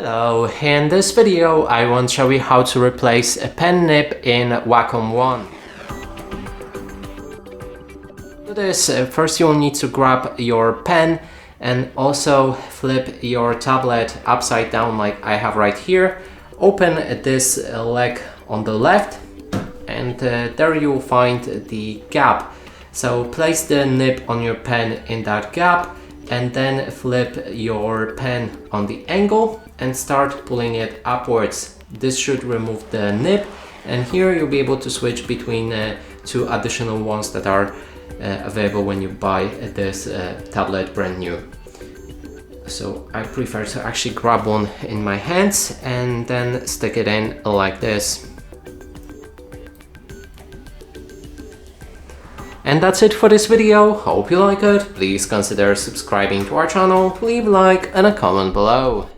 Hello, in this video I want to show you how to replace a pen nib in WACOM One. To do this, first you will need to grab your pen and also flip your tablet upside down like I have right here. Open this leg on the left and there you will find the gap. So place the nib on your pen in that gap and then flip your pen on the angle and start pulling it upwards. This should remove the nib, and here you'll be able to switch between two additional ones that are available when you buy this tablet brand new. So I prefer to actually grab one in my hands and then stick it in like this. And that's it for this video. Hope you like it. Please consider subscribing to our channel, leave a like and a comment below.